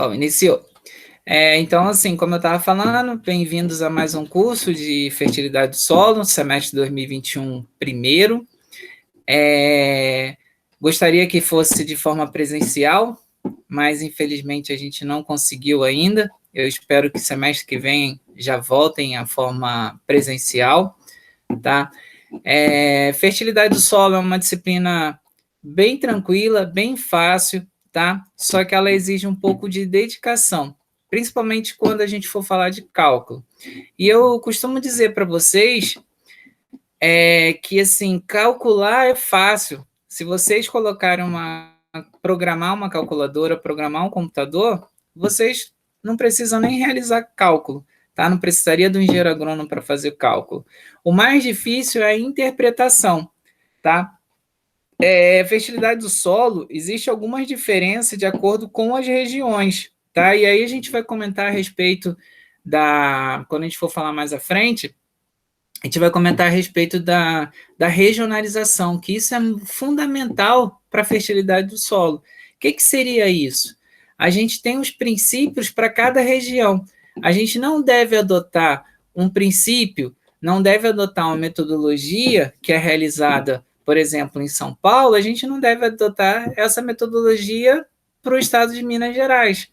Bom, iniciou. Então, assim, como eu estava falando, bem-vindos a mais um curso de fertilidade do solo, semestre 2021 primeiro. Gostaria que fosse de forma presencial, mas infelizmente a gente não conseguiu ainda. Eu espero que semestre que vem já voltem à forma presencial, tá? Fertilidade do solo é uma disciplina bem tranquila, bem fácil, tá? Só que ela exige um pouco de dedicação, principalmente quando a gente for falar de cálculo. E eu costumo dizer para vocês que, assim, calcular é fácil. Se vocês colocarem programar uma calculadora, programar um computador, vocês não precisam nem realizar cálculo, tá? Não precisaria do engenheiro agrônomo para fazer cálculo. O mais difícil é a interpretação, tá? Fertilidade do solo, existe algumas diferenças de acordo com as regiões, tá? E aí a gente vai comentar a respeito quando a gente for falar mais à frente, a gente vai comentar a respeito da regionalização, que isso é fundamental para a fertilidade do solo. O que seria isso? A gente tem os princípios para cada região. A gente não deve adotar um princípio, não deve adotar uma metodologia que é realizada, por exemplo, em São Paulo, a gente não deve adotar essa metodologia para o estado de Minas Gerais,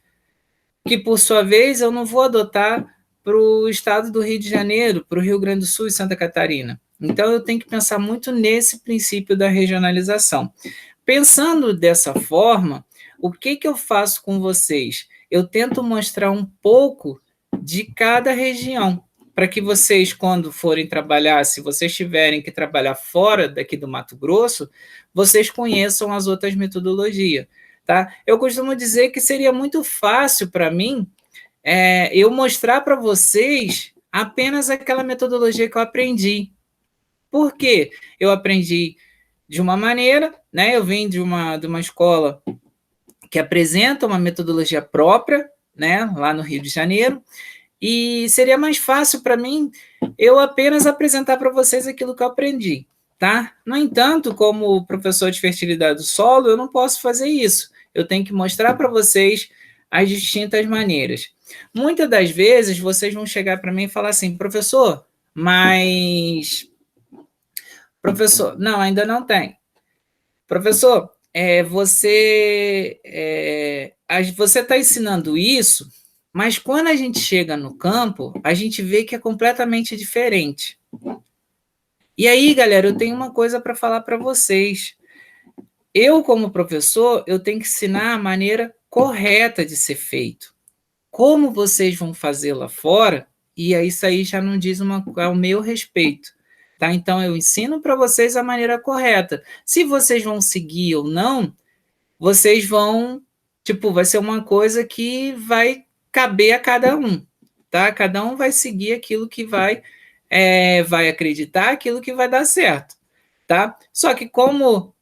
que, por sua vez, eu não vou adotar para o estado do Rio de Janeiro, para o Rio Grande do Sul e Santa Catarina. Então, eu tenho que pensar muito nesse princípio da regionalização. Pensando dessa forma, o que eu faço com vocês? Eu tento mostrar um pouco de cada região, para que vocês, quando forem trabalhar, se vocês tiverem que trabalhar fora daqui do Mato Grosso, vocês conheçam as outras metodologias. Tá? Eu costumo dizer que seria muito fácil para mim eu mostrar para vocês apenas aquela metodologia que eu aprendi. Por quê? Eu aprendi de uma maneira, né? Eu vim de uma escola que apresenta uma metodologia própria, né? Lá no Rio de Janeiro, e seria mais fácil para mim eu apenas apresentar para vocês aquilo que eu aprendi, tá? No entanto, como professor de fertilidade do solo, eu não posso fazer isso. Eu tenho que mostrar para vocês as distintas maneiras. Muitas das vezes, vocês vão chegar para mim e falar assim, professor, mas... Professor, não, ainda não tem. Professor, você está ensinando isso, mas quando a gente chega no campo, a gente vê que é completamente diferente. E aí, galera, eu tenho uma coisa para falar para vocês. Eu, como professor, eu tenho que ensinar a maneira correta de ser feito. Como vocês vão fazer lá fora, e isso aí já não diz ao meu respeito. Tá? Então, eu ensino para vocês a maneira correta. Se vocês vão seguir ou não, vocês vão, vai ser uma coisa que vai caber a cada um, tá? Cada um vai seguir aquilo que vai acreditar, aquilo que vai dar certo, tá? Só que como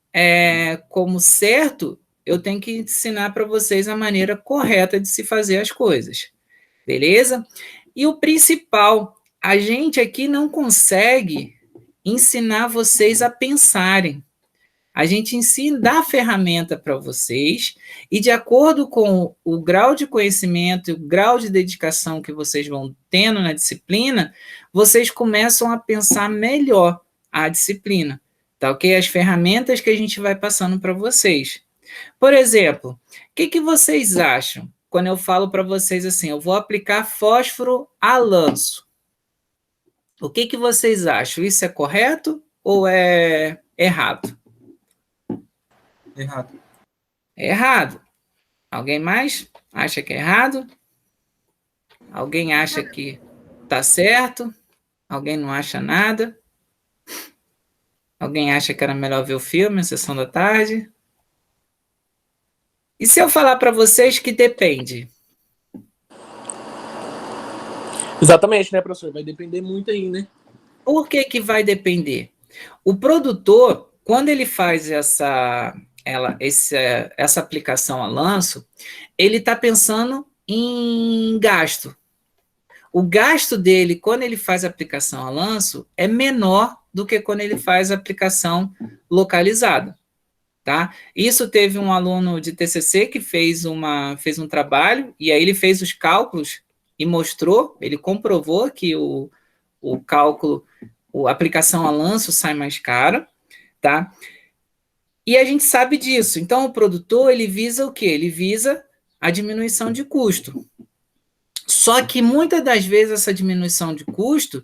certo, eu tenho que ensinar para vocês a maneira correta de se fazer as coisas, beleza? E o principal, a gente aqui não consegue ensinar vocês a pensarem. A gente ensina, dá a ferramenta para vocês, e de acordo com o grau de conhecimento e o grau de dedicação que vocês vão tendo na disciplina, vocês começam a pensar melhor a disciplina, tá ok? As ferramentas que a gente vai passando para vocês. Por exemplo, o que vocês acham quando eu falo para vocês assim, eu vou aplicar fósforo a lanço? O que vocês acham? Isso é correto ou é errado? Errado. É errado. Alguém mais acha que é errado? Alguém acha que está certo? Alguém não acha nada? Alguém acha que era melhor ver o filme, a sessão da tarde? E se eu falar para vocês que depende? Exatamente, né, professor? Vai depender muito aí, né? Por que vai depender? O produtor, quando ele faz essa aplicação a lanço, ele está pensando em gasto. O gasto dele, quando ele faz a aplicação a lanço, é menor do que quando ele faz a aplicação localizada. tá? Isso teve um aluno de TCC que fez um trabalho, e aí ele fez os cálculos e mostrou, ele comprovou que o cálculo, a aplicação a lanço sai mais cara, tá? E a gente sabe disso. Então, o produtor, ele visa o quê? Ele visa a diminuição de custo. Só que muitas das vezes essa diminuição de custo,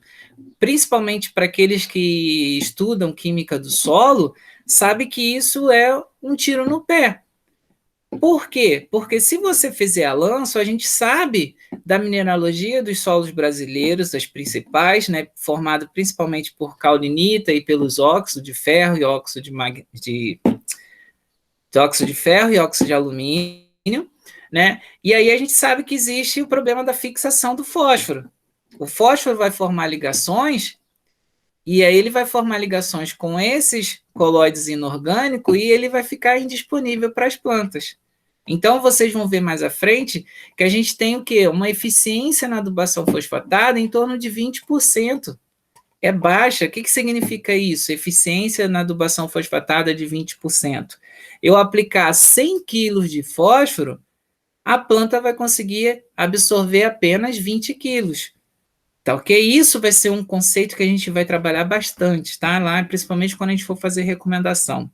principalmente para aqueles que estudam química do solo, sabe que isso é um tiro no pé. Por quê? Porque se você fizer a lanço, a gente sabe da mineralogia dos solos brasileiros, das principais, né, formado principalmente por caulinita e pelos óxidos de ferro e óxido de óxido de ferro e óxido de alumínio, né? E aí a gente sabe que existe o problema da fixação do fósforo. O fósforo vai formar ligações, e aí ele vai formar ligações com esses colóides inorgânicos e ele vai ficar indisponível para as plantas. Então, vocês vão ver mais à frente que a gente tem o quê? Uma eficiência na adubação fosfatada em torno de 20%. É baixa. O que significa isso? Eficiência na adubação fosfatada de 20%. Eu aplicar 100 quilos de fósforo, a planta vai conseguir absorver apenas 20 quilos. Tá ok? Isso vai ser um conceito que a gente vai trabalhar bastante, tá? Lá, principalmente quando a gente for fazer recomendação.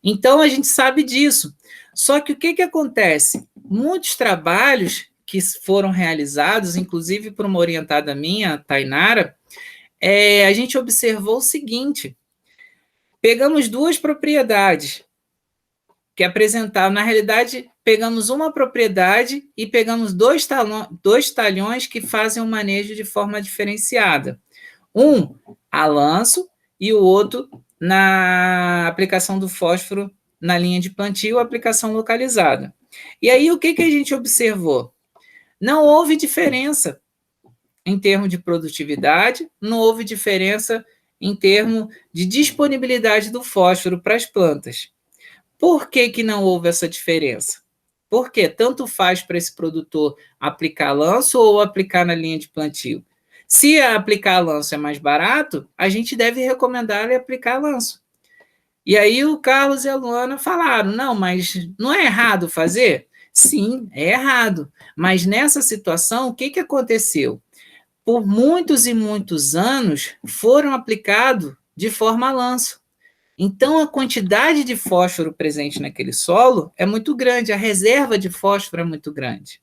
Então, a gente sabe disso. Só que o que acontece? Muitos trabalhos que foram realizados, inclusive por uma orientada minha, Tainara, a gente observou o seguinte: pegamos duas propriedades que apresentavam, na realidade, pegamos uma propriedade e pegamos dois talhões que fazem o manejo de forma diferenciada. Um a lanço e o outro na aplicação do fósforo na linha de plantio, aplicação localizada. E aí, o que a gente observou? Não houve diferença em termos de produtividade, não houve diferença em termos de disponibilidade do fósforo para as plantas. Por que não houve essa diferença? Porque tanto faz para esse produtor aplicar lanço ou aplicar na linha de plantio. Se aplicar lanço é mais barato, a gente deve recomendar ele aplicar lanço. E aí o Carlos e a Luana falaram, não, mas não é errado fazer? Sim, é errado. Mas nessa situação, o que aconteceu? Por muitos e muitos anos, foram aplicados de forma lanço. Então, a quantidade de fósforo presente naquele solo é muito grande, a reserva de fósforo é muito grande.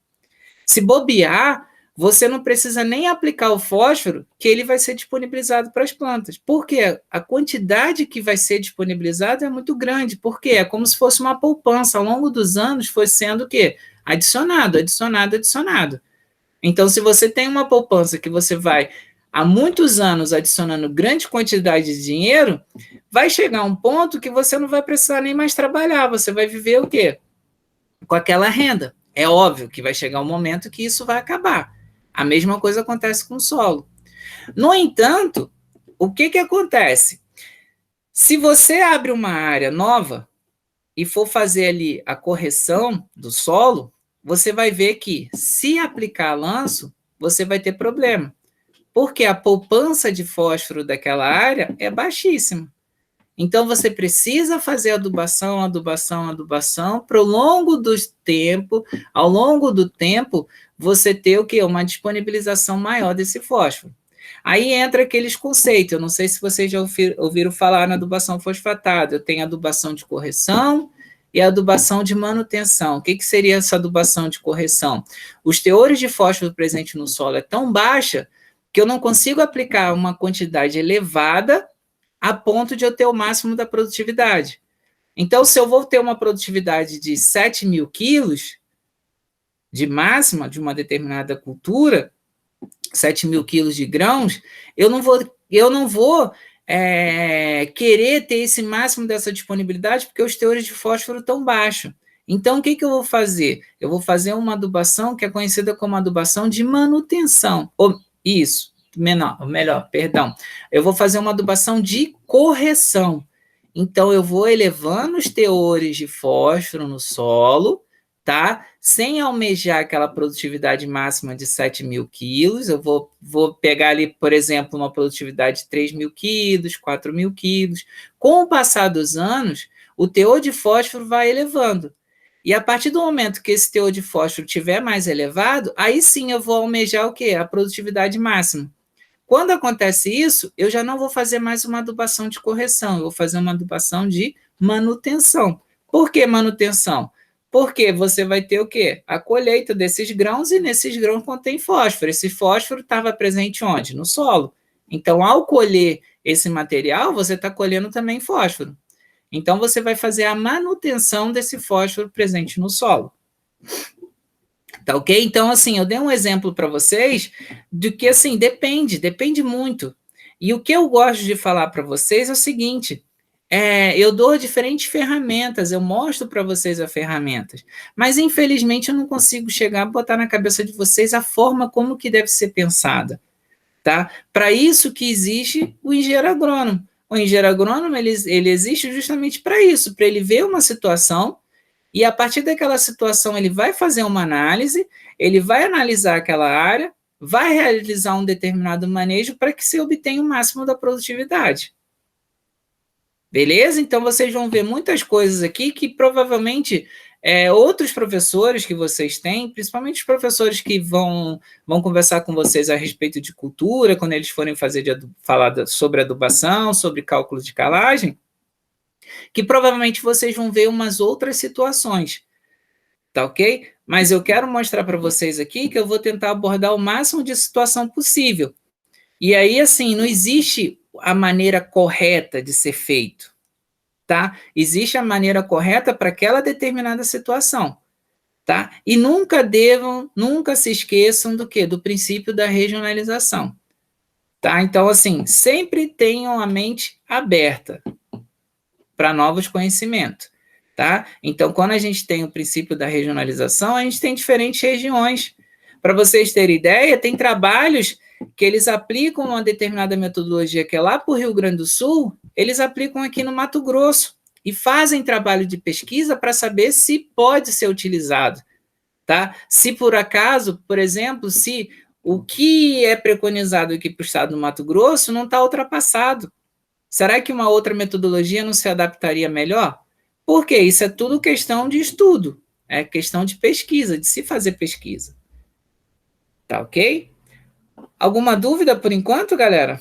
Se bobear, você não precisa nem aplicar o fósforo, que ele vai ser disponibilizado para as plantas. Por quê? A quantidade que vai ser disponibilizada é muito grande. Por quê? É como se fosse uma poupança. Ao longo dos anos, foi sendo o quê? Adicionado, adicionado, adicionado. Então, se você tem uma poupança que você vai há muitos anos adicionando grande quantidade de dinheiro, vai chegar um ponto que você não vai precisar nem mais trabalhar, você vai viver o quê? Com aquela renda. É óbvio que vai chegar um momento que isso vai acabar. A mesma coisa acontece com o solo. No entanto, o que acontece? Se você abre uma área nova e for fazer ali a correção do solo, você vai ver que, se aplicar lanço, você vai ter problema. Porque a poupança de fósforo daquela área é baixíssima. Então, você precisa fazer adubação, adubação, adubação, ao longo do tempo, você ter o quê? Uma disponibilização maior desse fósforo. Aí entra aqueles conceitos, eu não sei se vocês já ouviram falar na adubação fosfatada, eu tenho adubação de correção e adubação de manutenção. O que seria essa adubação de correção? Os teores de fósforo presentes no solo é tão baixa que eu não consigo aplicar uma quantidade elevada a ponto de eu ter o máximo da produtividade. Então, se eu vou ter uma produtividade de 7.000 quilos de máxima de uma determinada cultura, 7.000 quilos de grãos, eu não vou querer ter esse máximo dessa disponibilidade porque os teores de fósforo estão baixos. Então, o que eu vou fazer? Eu vou fazer uma adubação que é conhecida como adubação de manutenção. Eu vou fazer uma adubação de correção. Então, eu vou elevando os teores de fósforo no solo, tá? Sem almejar aquela produtividade máxima de 7.000 quilos. Eu vou pegar ali, por exemplo, uma produtividade de 3.000 quilos, 4.000 quilos. Com o passar dos anos, o teor de fósforo vai elevando. E a partir do momento que esse teor de fósforo estiver mais elevado, aí sim eu vou almejar o quê? A produtividade máxima. Quando acontece isso, eu já não vou fazer mais uma adubação de correção, eu vou fazer uma adubação de manutenção. Por que manutenção? Porque você vai ter o quê? A colheita desses grãos, e nesses grãos contém fósforo. Esse fósforo estava presente onde? No solo. Então, ao colher esse material, você está colhendo também fósforo. Então, você vai fazer a manutenção desse fósforo presente no solo. Tá ok? Então, assim, eu dei um exemplo para vocês do que, assim, depende muito. E o que eu gosto de falar para vocês é o seguinte, eu dou diferentes ferramentas, eu mostro para vocês as ferramentas, mas, infelizmente, eu não consigo chegar a botar na cabeça de vocês a forma como que deve ser pensada, tá? Para isso que existe o engenheiro agrônomo. O engenheiro agrônomo, ele existe justamente para isso, para ele ver uma situação e, a partir daquela situação, ele vai fazer uma análise, ele vai analisar aquela área, vai realizar um determinado manejo para que se obtenha o máximo da produtividade. Beleza? Então, vocês vão ver muitas coisas aqui que provavelmente outros professores que vocês têm, principalmente os professores que vão conversar com vocês a respeito de cultura, quando eles forem falar sobre adubação, sobre cálculo de calagem, que provavelmente vocês vão ver umas outras situações, tá ok? Mas eu quero mostrar para vocês aqui que eu vou tentar abordar o máximo de situação possível. E aí, assim, não existe a maneira correta de ser feito, tá? Existe a maneira correta para aquela determinada situação, tá? E nunca se esqueçam do quê? Do princípio da regionalização, tá? Então, assim, sempre tenham a mente aberta para novos conhecimentos, tá? Então, quando a gente tem o princípio da regionalização, a gente tem diferentes regiões. Para vocês terem ideia, tem trabalhos que eles aplicam uma determinada metodologia que é lá para o Rio Grande do Sul, eles aplicam aqui no Mato Grosso e fazem trabalho de pesquisa para saber se pode ser utilizado, tá? Se por acaso, por exemplo, se o que é preconizado aqui para o estado do Mato Grosso não está ultrapassado, será que uma outra metodologia não se adaptaria melhor? Porque isso é tudo questão de estudo, é questão de pesquisa, de se fazer pesquisa. Tá ok? Alguma dúvida por enquanto, galera?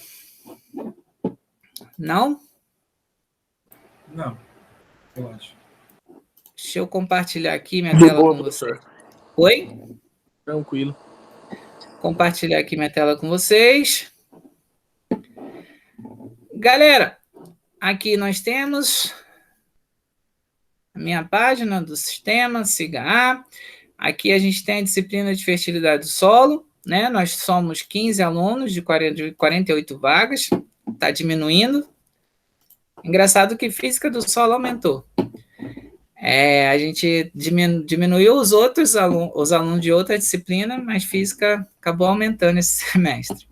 Não? Não, eu acho. Deixa eu compartilhar aqui minha tela com você. Oi? Tranquilo. Compartilhar aqui minha tela com vocês. Galera, aqui nós temos a minha página do sistema, siga A. Aqui a gente tem a disciplina de fertilidade do solo, né? Nós somos 15 alunos de 48 vagas, está diminuindo. Engraçado que física do solo aumentou. A gente diminuiu os alunos de outra disciplina, mas física acabou aumentando esse semestre.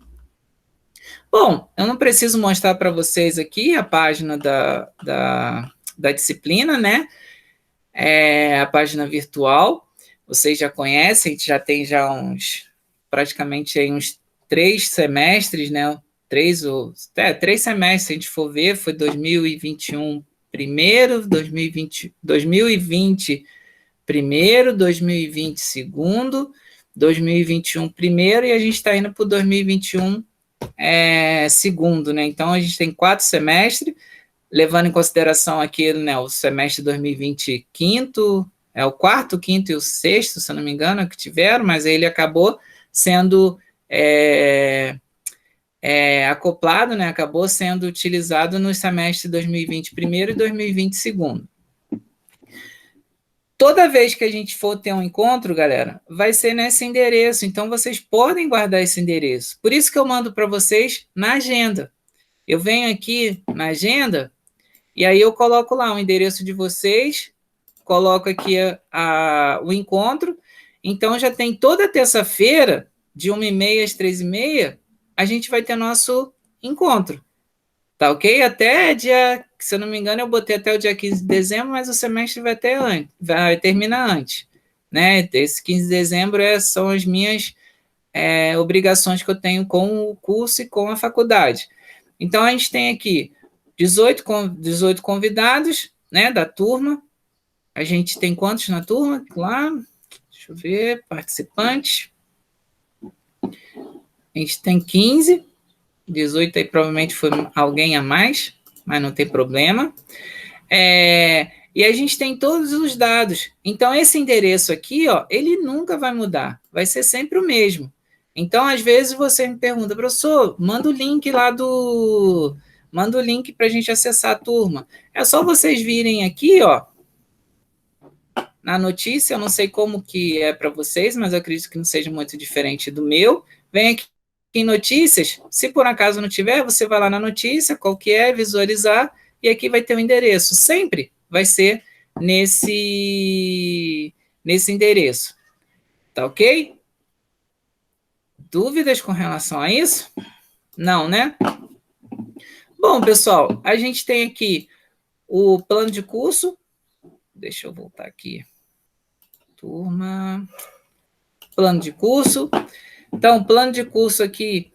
Bom, eu não preciso mostrar para vocês aqui a página da disciplina, né? A página virtual, vocês já conhecem, a gente já tem praticamente uns 3 semestres, né? 3 semestres, se a gente for ver, foi 2021 primeiro, 2020 primeiro, 2020 segundo, 2021 primeiro, e a gente está indo para o 2021 segundo, né? Então, a gente tem 4 semestres, levando em consideração aqui, né, o semestre 2020 quinto, o quarto, quinto e o sexto, se eu não me engano, que tiveram, mas ele acabou sendo acoplado, né, acabou sendo utilizado no semestre 2020 primeiro e 2020 segundo. Toda vez que a gente for ter um encontro, galera, vai ser nesse endereço, então vocês podem guardar esse endereço. Por isso que eu mando para vocês na agenda. Eu venho aqui na agenda e aí eu coloco lá o endereço de vocês, coloco aqui o encontro, então já tem toda terça-feira, de 1h30 às 3h30, a gente vai ter nosso encontro. Tá ok? Até dia, se eu não me engano, eu botei até o dia 15 de dezembro, mas o semestre vai terminar antes. Né? Esse 15 de dezembro são as minhas obrigações que eu tenho com o curso e com a faculdade. Então, a gente tem aqui 18 convidados, né, da turma. A gente tem quantos na turma? Lá, deixa eu ver, participantes. A gente tem 15, 18 aí provavelmente foi alguém a mais, mas não tem problema. E a gente tem todos os dados. Então, esse endereço aqui, ó, ele nunca vai mudar. Vai ser sempre o mesmo. Então, às vezes, você me pergunta, professor, manda o link lá do... Manda o link para a gente acessar a turma. É só vocês virem aqui, ó, na notícia, eu não sei como que é para vocês, mas eu acredito que não seja muito diferente do meu. Vem aqui em notícias, se por acaso não tiver, você vai lá na notícia, qual que é, visualizar, e aqui vai ter o endereço. Sempre vai ser nesse endereço. Tá ok? Dúvidas com relação a isso? Não, né? Bom, pessoal, a gente tem aqui o plano de curso. Deixa eu voltar aqui. Turma. Plano de curso. Então, o plano de curso aqui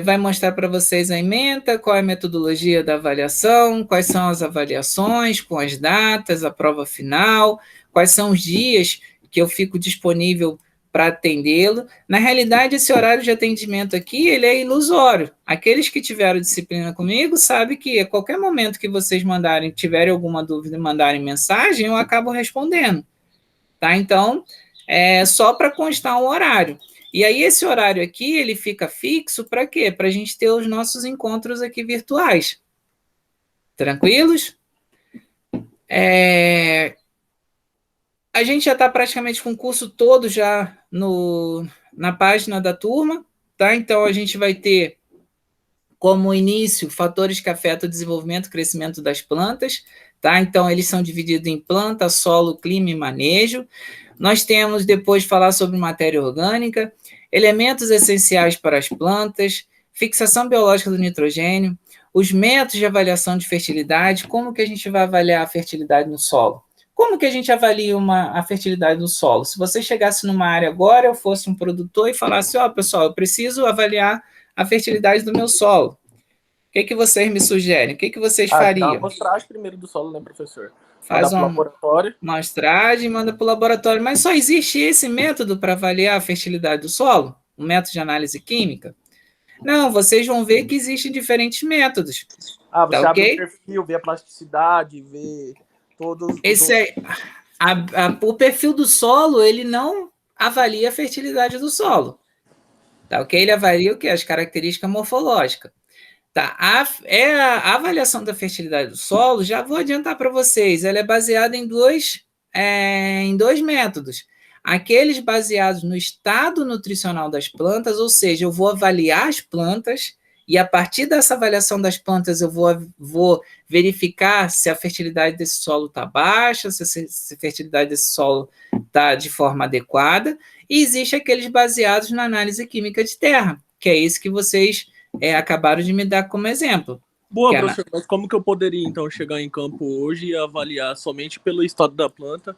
vai mostrar para vocês a ementa, qual é a metodologia da avaliação, quais são as avaliações, com as datas, a prova final, quais são os dias que eu fico disponível para atendê-lo. Na realidade, esse horário de atendimento aqui, ele é ilusório. Aqueles que tiveram disciplina comigo sabem que a qualquer momento que vocês tiverem alguma dúvida e mandarem mensagem, eu acabo respondendo. Tá? Então, é só para constar um horário. E aí, esse horário aqui, ele fica fixo para quê? Para a gente ter os nossos encontros aqui virtuais. Tranquilos? A gente já está praticamente com o curso todo já na página da turma, tá? Então, a gente vai ter como início fatores que afetam o desenvolvimento e crescimento das plantas, tá? Então, eles são divididos em planta, solo, clima e manejo. Nós temos depois falar sobre matéria orgânica, elementos essenciais para as plantas, fixação biológica do nitrogênio, os métodos de avaliação de fertilidade, como que a gente vai avaliar a fertilidade no solo. Como que a gente avalia a fertilidade do solo? Se você chegasse numa área agora, eu fosse um produtor e falasse, ó, pessoal, eu preciso avaliar a fertilidade do meu solo. O que vocês me sugerem? O que vocês fariam? Uma amostragem primeiro do solo, né, professor? Faz uma laboratório. Amostragem e manda para o laboratório. Mas só existe esse método para avaliar a fertilidade do solo? Um método de análise química? Não, vocês vão ver que existem diferentes métodos. Você abre o perfil, vê a plasticidade, vê todos... O perfil do solo, ele não avalia a fertilidade do solo. Tá ok? Ele avalia o quê? As características morfológicas. Tá, a avaliação da fertilidade do solo, já vou adiantar para vocês, ela é baseada em dois métodos. Aqueles baseados no estado nutricional das plantas, ou seja, eu vou avaliar as plantas e a partir dessa avaliação das plantas eu vou verificar se a fertilidade desse solo está baixa, se a fertilidade desse solo está de forma adequada, e existe aqueles baseados na análise química de terra, que é isso que vocês acabaram de me dar como exemplo. Boa, professor, mas como que eu poderia, então, chegar em campo hoje e avaliar somente pelo estado da planta?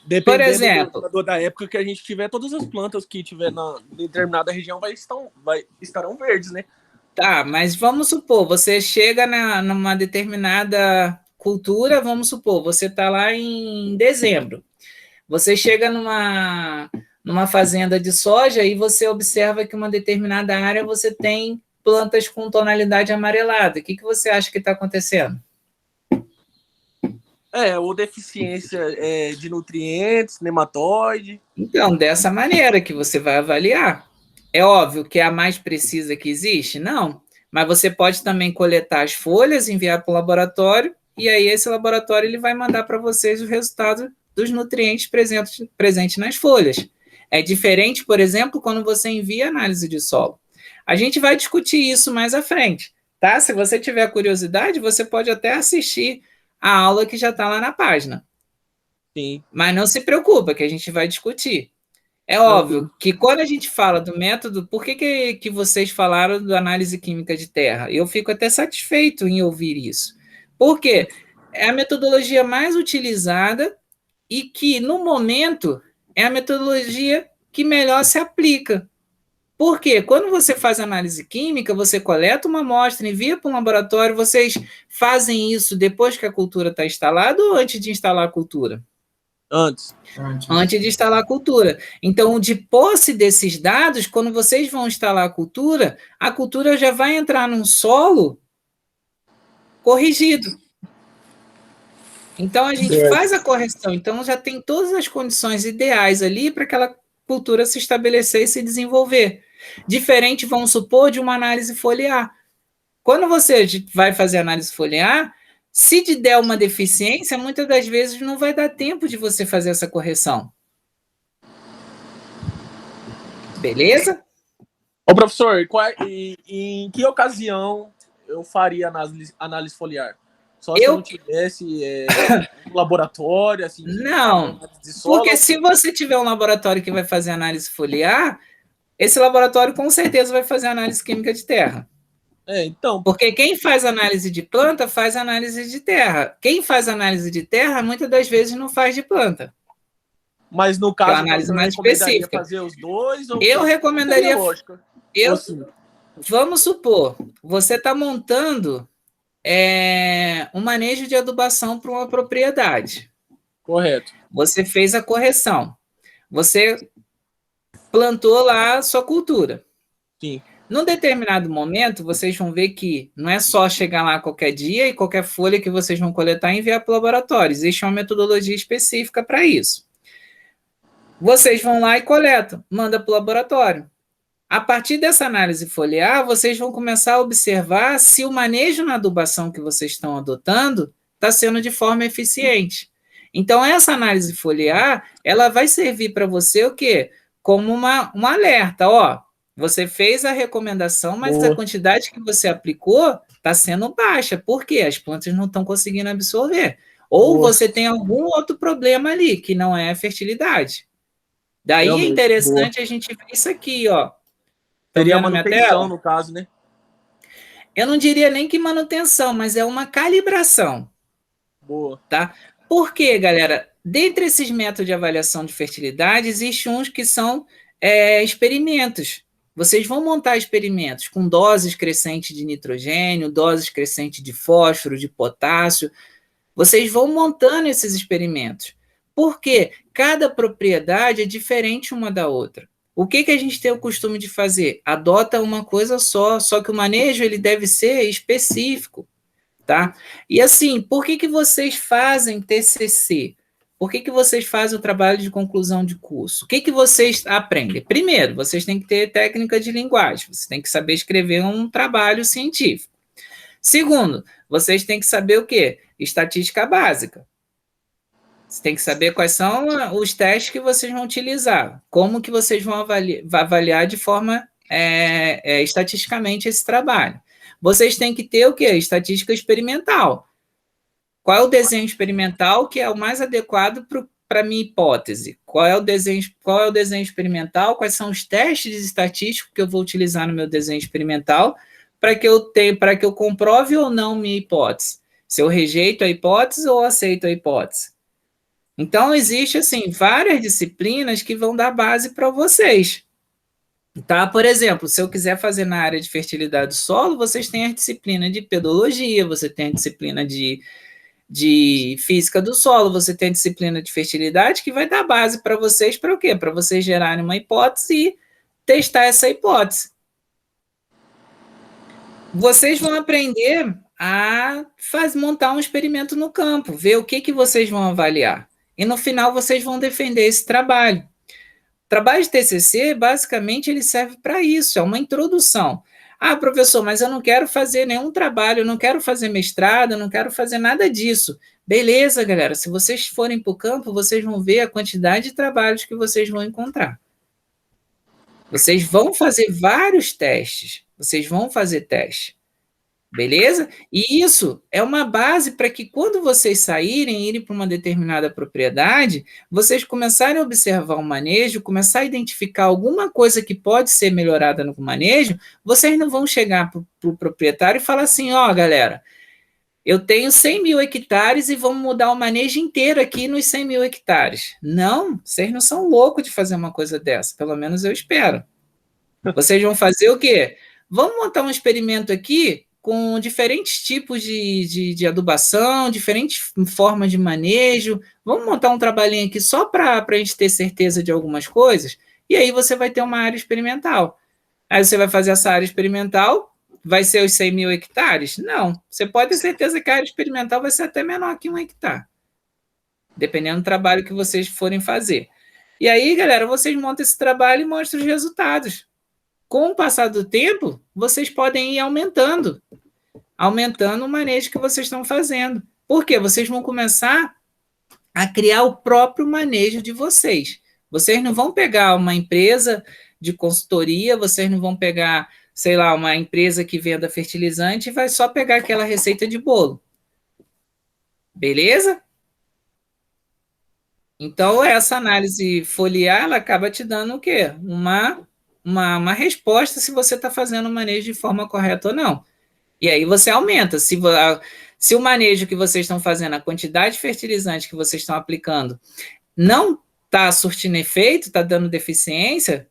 Dependendo, por exemplo, da época que a gente tiver, todas as plantas que tiver na determinada região estarão verdes, né? Tá, mas vamos supor, você chega numa determinada cultura, vamos supor, você está lá em dezembro. Você chega numa fazenda de soja e você observa que uma determinada área você tem plantas com tonalidade amarelada. O que você acha que está acontecendo? Ou deficiência de nutrientes, nematóide. Então, dessa maneira que você vai avaliar. É óbvio que é a mais precisa que existe? Não. Mas você pode também coletar as folhas, enviar para o laboratório, e aí esse laboratório ele vai mandar para vocês o resultado dos nutrientes presentes nas folhas. É diferente, por exemplo, quando você envia análise de solo. A gente vai discutir isso mais à frente, tá? Se você tiver curiosidade, você pode até assistir a aula que já está lá na página. Sim. Mas não se preocupa, que a gente vai discutir. É óbvio que quando a gente fala do método, por que vocês falaram da análise química de terra? Eu fico até satisfeito em ouvir isso. Por quê? É a metodologia mais utilizada e que, no momento, é a metodologia que melhor se aplica. Por quê? Quando você faz análise química, você coleta uma amostra, envia para um laboratório, vocês fazem isso depois que a cultura está instalada ou antes de instalar a cultura? Antes. Antes de instalar a cultura. Então, de posse desses dados, quando vocês vão instalar a cultura já vai entrar num solo corrigido. Então, a gente faz a correção. Então, já tem todas as condições ideais ali para aquela cultura se estabelecer e se desenvolver. Diferente, vamos supor, de uma análise foliar. Quando você vai fazer análise foliar, se te der uma deficiência, muitas das vezes não vai dar tempo de você fazer essa correção. Beleza? Ô, professor, em que ocasião eu faria análise foliar? Só se eu não tivesse um laboratório, assim... Não, porque se você tiver um laboratório que vai fazer análise foliar, esse laboratório com certeza vai fazer análise química de terra. Então... Porque quem faz análise de planta faz análise de terra. Quem faz análise de terra, muitas das vezes não faz de planta. Mas no caso, é uma análise mais específica. Fazer os dois? Ou eu recomendaria... Vamos supor, você está montando um manejo de adubação para uma propriedade. Correto. Você fez a correção. Você plantou lá a sua cultura. Sim. Num determinado momento, vocês vão ver que não é só chegar lá qualquer dia e qualquer folha que vocês vão coletar e enviar para o laboratório. Existe uma metodologia específica para isso. Vocês vão lá e coletam, manda para o laboratório. A partir dessa análise foliar, vocês vão começar a observar se o manejo na adubação que vocês estão adotando está sendo de forma eficiente. Então, essa análise foliar, ela vai servir para você o quê? Como um alerta, ó. Você fez a recomendação, mas a quantidade que você aplicou está sendo baixa. Por quê? As plantas não estão conseguindo absorver. Ou você tem algum outro problema ali, que não é a fertilidade. Daí é interessante a gente ver isso aqui, ó. Teria manutenção, no caso, né? Eu não diria nem que manutenção, mas é uma calibração. Boa. Tá? Por quê, galera? Dentre esses métodos de avaliação de fertilidade, existem uns que são experimentos. Vocês vão montar experimentos com doses crescentes de nitrogênio, doses crescentes de fósforo, de potássio. Vocês vão montando esses experimentos. Por quê? Cada propriedade é diferente uma da outra. O que a gente tem o costume de fazer? Adota uma coisa só que o manejo ele deve ser específico, tá? E assim, por que vocês fazem TCC? Por que vocês fazem o trabalho de conclusão de curso? O que vocês aprendem? Primeiro, vocês têm que ter técnica de linguagem, você tem que saber escrever um trabalho científico. Segundo, vocês têm que saber o quê? Estatística básica. Você tem que saber quais são os testes que vocês vão utilizar, como que vocês vão avaliar de forma estatisticamente esse trabalho. Vocês têm que ter o quê? Estatística experimental. Qual é o desenho experimental que é o mais adequado para a minha hipótese? Qual é o desenho experimental? Quais são os testes estatísticos que eu vou utilizar no meu desenho experimental para que eu comprove ou não minha hipótese? Se eu rejeito a hipótese ou aceito a hipótese? Então, existe, assim, várias disciplinas que vão dar base para vocês. Tá? Por exemplo, se eu quiser fazer na área de fertilidade do solo, vocês têm a disciplina de pedologia, você tem a disciplina de física do solo, você tem a disciplina de fertilidade que vai dar base para vocês para o quê? Para vocês gerarem uma hipótese e testar essa hipótese. Vocês vão aprender a montar um experimento no campo, ver o que vocês vão avaliar. E no final vocês vão defender esse trabalho. O trabalho de TCC, basicamente, ele serve para isso, é uma introdução. Ah, professor, mas eu não quero fazer nenhum trabalho, eu não quero fazer mestrado, eu não quero fazer nada disso. Beleza, galera, se vocês forem para o campo, vocês vão ver a quantidade de trabalhos que vocês vão encontrar. Vocês vão fazer vários testes, vocês vão fazer teste. Beleza? E isso é uma base para que quando vocês saírem, irem para uma determinada propriedade, vocês começarem a observar o manejo, começar a identificar alguma coisa que pode ser melhorada no manejo, vocês não vão chegar para o proprietário e falar assim, ó, galera, eu tenho 100 mil hectares e vamos mudar o manejo inteiro aqui nos 100 mil hectares. Não, vocês não são loucos de fazer uma coisa dessa, pelo menos eu espero. Vocês vão fazer o quê? Vamos montar um experimento aqui com diferentes tipos de adubação, diferentes formas de manejo. Vamos montar um trabalhinho aqui só para a gente ter certeza de algumas coisas. E aí você vai ter uma área experimental. Aí você vai fazer essa área experimental, vai ser os 100 mil hectares? Não. Você pode ter certeza que a área experimental vai ser até menor que 1 hectare. Dependendo do trabalho que vocês forem fazer. E aí, galera, vocês montam esse trabalho e mostram os resultados. Com o passar do tempo, vocês podem ir aumentando o manejo que vocês estão fazendo. Por quê? Vocês vão começar a criar o próprio manejo de vocês. Vocês não vão pegar uma empresa de consultoria, vocês não vão pegar, sei lá, uma empresa que venda fertilizante e vai só pegar aquela receita de bolo. Beleza? Então, essa análise foliar, ela acaba te dando o quê? Uma resposta se você está fazendo o manejo de forma correta ou não. E aí você aumenta. Se o manejo que vocês estão fazendo, a quantidade de fertilizante que vocês estão aplicando, não está surtindo efeito, está dando deficiência,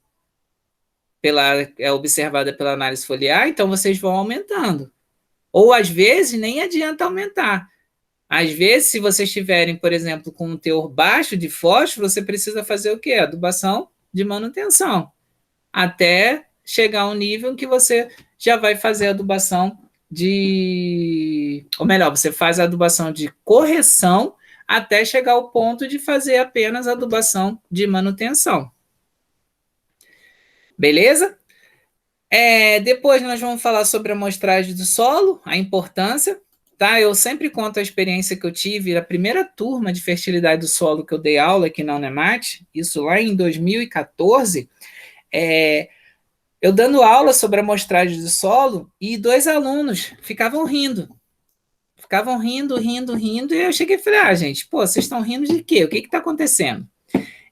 é observada pela análise foliar, então vocês vão aumentando. Ou, às vezes, nem adianta aumentar. Às vezes, se vocês estiverem, por exemplo, com um teor baixo de fósforo, você precisa fazer o quê? Adubação de manutenção. Até chegar a um nível em que você já vai fazer a adubação ou melhor, você faz a adubação de correção até chegar ao ponto de fazer apenas a adubação de manutenção. Beleza? Depois nós vamos falar sobre a amostragem do solo, a importância. Tá? Eu sempre conto a experiência que eu tive, a primeira turma de fertilidade do solo que eu dei aula aqui na Unemat, isso lá em 2014, eu dando aula sobre a amostragem do solo e 2 alunos ficavam rindo. Ficavam rindo, e eu cheguei e falei, gente, vocês estão rindo de quê? O que está acontecendo?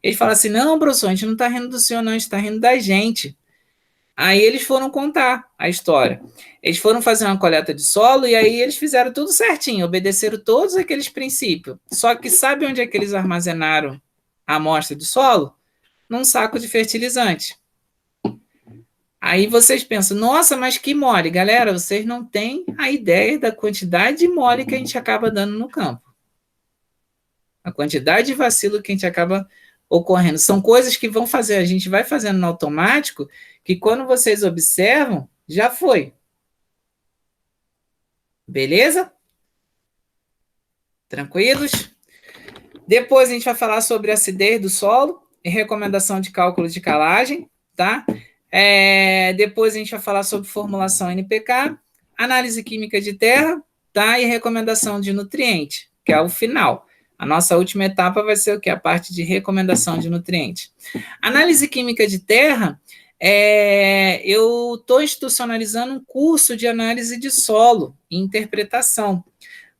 Eles falaram assim, não, professor, a gente não está rindo do senhor, não, a gente está rindo da gente. Aí eles foram contar a história. Eles foram fazer uma coleta de solo e aí eles fizeram tudo certinho, obedeceram todos aqueles princípios. Só que sabe onde é que eles armazenaram a amostra de solo? Num saco de fertilizante. Aí vocês pensam, nossa, mas que mole. Galera, vocês não têm a ideia da quantidade de mole que a gente acaba dando no campo. A quantidade de vacilo que a gente acaba ocorrendo. São coisas que vão fazer, a gente vai fazendo no automático, que quando vocês observam, já foi. Beleza? Tranquilos? Depois a gente vai falar sobre acidez do solo e recomendação de cálculo de calagem, tá? Depois a gente vai falar sobre formulação NPK, análise química de terra, tá? E recomendação de nutriente, que é o final. A nossa última etapa vai ser o quê? A parte de recomendação de nutriente. Análise química de terra, eu estou institucionalizando um curso de análise de solo e interpretação.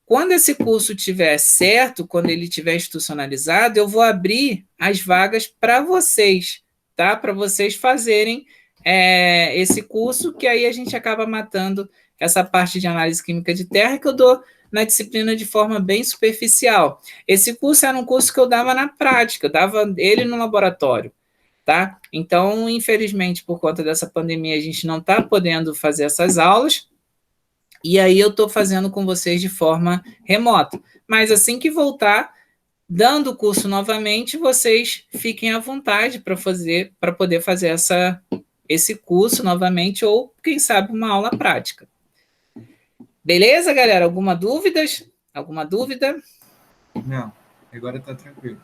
Quando esse curso estiver certo, quando ele estiver institucionalizado, eu vou abrir as vagas para vocês, tá? Para vocês fazerem esse curso, que aí a gente acaba matando essa parte de análise química de terra que eu dou na disciplina de forma bem superficial. Esse curso era um curso que eu dava na prática, eu dava ele no laboratório, tá? Então, infelizmente, por conta dessa pandemia, a gente não está podendo fazer essas aulas, e aí eu estou fazendo com vocês de forma remota. Mas assim que voltar, dando o curso novamente, vocês fiquem à vontade para poder fazer esse curso novamente, ou, quem sabe, uma aula prática. Beleza, galera? Alguma dúvida? Não, agora está tranquilo.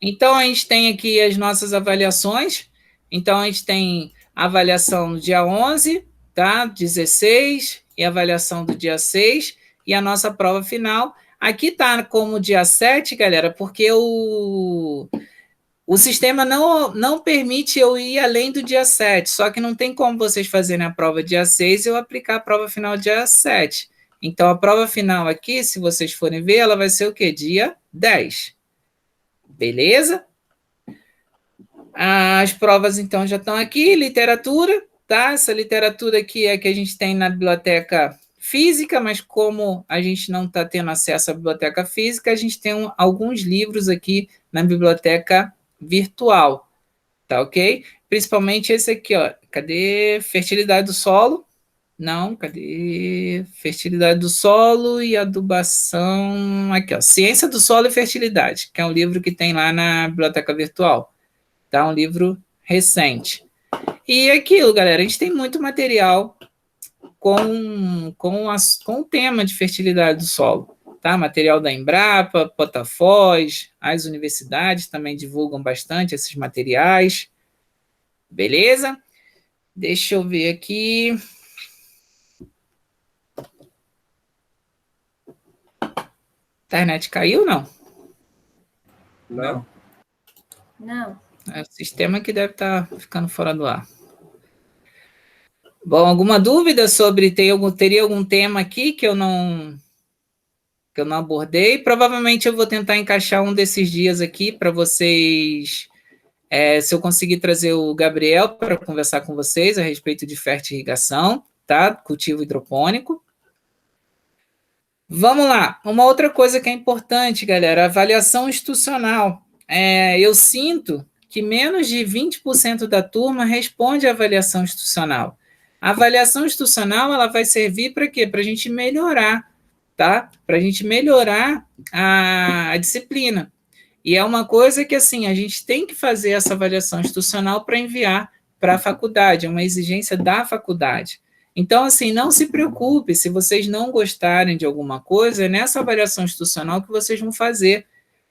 Então, a gente tem aqui as nossas avaliações. Então, a gente tem a avaliação no dia 11, tá? 16, e a avaliação do dia 6, e a nossa prova final. Aqui está como dia 7, galera, porque o sistema não permite eu ir além do dia 7, só que não tem como vocês fazerem a prova dia 6 e eu aplicar a prova final dia 7. Então, a prova final aqui, se vocês forem ver, ela vai ser o quê? Dia 10. Beleza? As provas, então, já estão aqui. Literatura, tá? Essa literatura aqui é que a gente tem na biblioteca física, mas como a gente não está tendo acesso à biblioteca física, a gente tem alguns livros aqui na biblioteca virtual, tá ok? principalmente esse aqui, ó. Cadê fertilidade do solo? Não, cadê fertilidade do solo e adubação? Aqui, ó. Ciência do Solo e Fertilidade, que é um livro que tem lá na biblioteca virtual. Tá? Um livro recente. E aquilo, galera, a gente tem muito material com o tema de fertilidade do solo. Tá? Material da Embrapa, Potafós, as universidades também divulgam bastante esses materiais. Beleza? Deixa eu ver aqui. Internet caiu, não? Não. Não. É o sistema que deve estar ficando fora do ar. Bom, alguma dúvida sobre teria algum tema aqui que eu não abordei? Provavelmente eu vou tentar encaixar um desses dias aqui para vocês, se eu conseguir trazer o Gabriel para conversar com vocês a respeito de fertirrigação, tá? Cultivo hidropônico. Vamos lá. Uma outra coisa que é importante, galera, avaliação institucional. Eu sinto que menos de 20% da turma responde à avaliação institucional. A avaliação institucional, ela vai servir para quê? Para a gente melhorar, tá? Para a gente melhorar a disciplina. E é uma coisa que, assim, a gente tem que fazer essa avaliação institucional para enviar para a faculdade, é uma exigência da faculdade. Então, assim, não se preocupe se vocês não gostarem de alguma coisa, é nessa avaliação institucional que vocês vão fazer,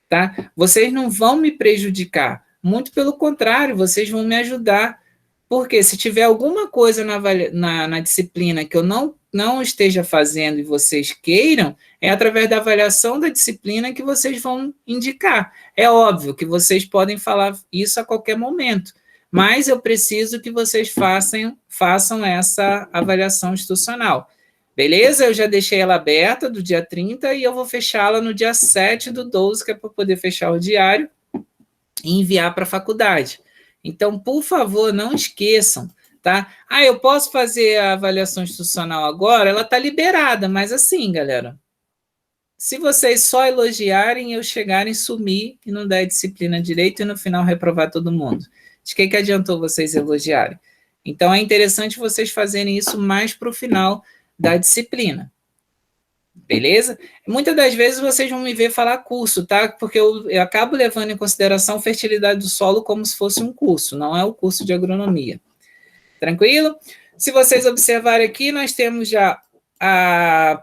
tá? Vocês não vão me prejudicar, muito pelo contrário, vocês vão me ajudar, porque se tiver alguma coisa na disciplina que eu não esteja fazendo e vocês queiram, é através da avaliação da disciplina que vocês vão indicar. É óbvio que vocês podem falar isso a qualquer momento, mas eu preciso que vocês façam essa avaliação institucional. Beleza? Eu já deixei ela aberta do dia 30 e eu vou fechá-la no dia 7/12, que é para poder fechar o diário e enviar para a faculdade. Então, por favor, não esqueçam, tá? Eu posso fazer a avaliação institucional agora? Ela está liberada, mas assim, galera, se vocês só elogiarem, eu chegarem, sumir e não der disciplina direito e no final reprovar todo mundo. De que adiantou vocês elogiarem? Então, é interessante vocês fazerem isso mais para o final da disciplina. Beleza? Muitas das vezes vocês vão me ver falar curso, tá? Porque eu acabo levando em consideração fertilidade do solo como se fosse um curso, não é o curso de agronomia. Tranquilo? Se vocês observarem aqui, nós temos já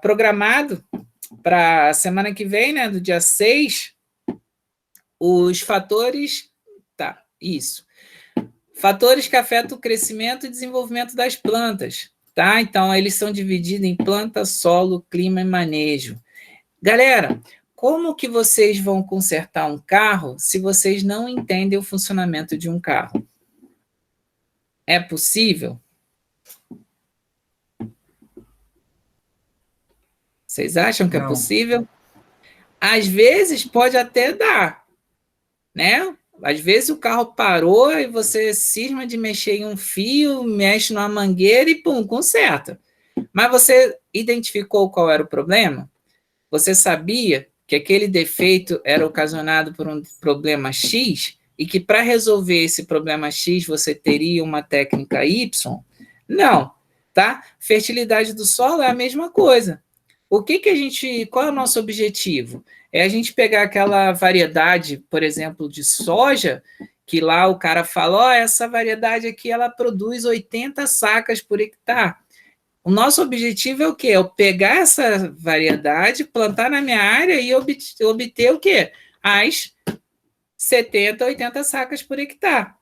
programado para a semana que vem, né, do dia 6, os fatores... Tá, isso. Fatores que afetam o crescimento e desenvolvimento das plantas, tá? Então, eles são divididos em planta, solo, clima e manejo. Galera, como que vocês vão consertar um carro se vocês não entendem o funcionamento de um carro? É possível? Vocês acham que é possível? Às vezes pode até dar, né? Às vezes o carro parou e você cisma de mexer em um fio, mexe numa mangueira e pum, conserta. Mas você identificou qual era o problema? Você sabia que aquele defeito era ocasionado por um problema X e que para resolver esse problema X você teria uma técnica Y? Não, tá? Fertilidade do solo é a mesma coisa. Qual é o nosso objetivo? É a gente pegar aquela variedade, por exemplo, de soja, que lá o cara fala, essa variedade aqui ela produz 80 sacas por hectare. O nosso objetivo é o quê? É pegar essa variedade, plantar na minha área e obter o quê? As 70, 80 sacas por hectare.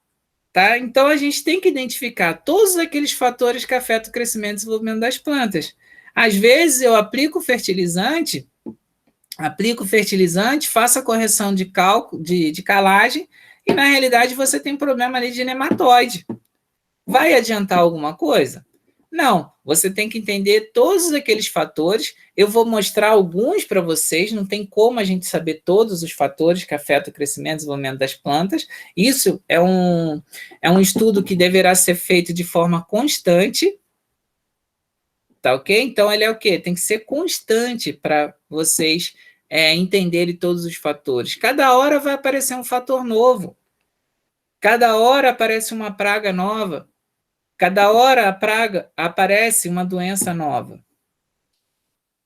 Tá? Então, a gente tem que identificar todos aqueles fatores que afetam o crescimento e desenvolvimento das plantas. Às vezes, eu aplico fertilizante, faço a correção de calagem, e, na realidade, você tem problema ali de nematóide. Vai adiantar alguma coisa? Não, você tem que entender todos aqueles fatores. Eu vou mostrar alguns para vocês, não tem como a gente saber todos os fatores que afetam o crescimento e desenvolvimento das plantas. Isso é um estudo que deverá ser feito de forma constante, tá ok? Então, ele é o quê? Tem que ser constante para vocês entenderem todos os fatores. Cada hora vai aparecer um fator novo. Cada hora aparece uma praga nova. Cada hora aparece uma doença nova.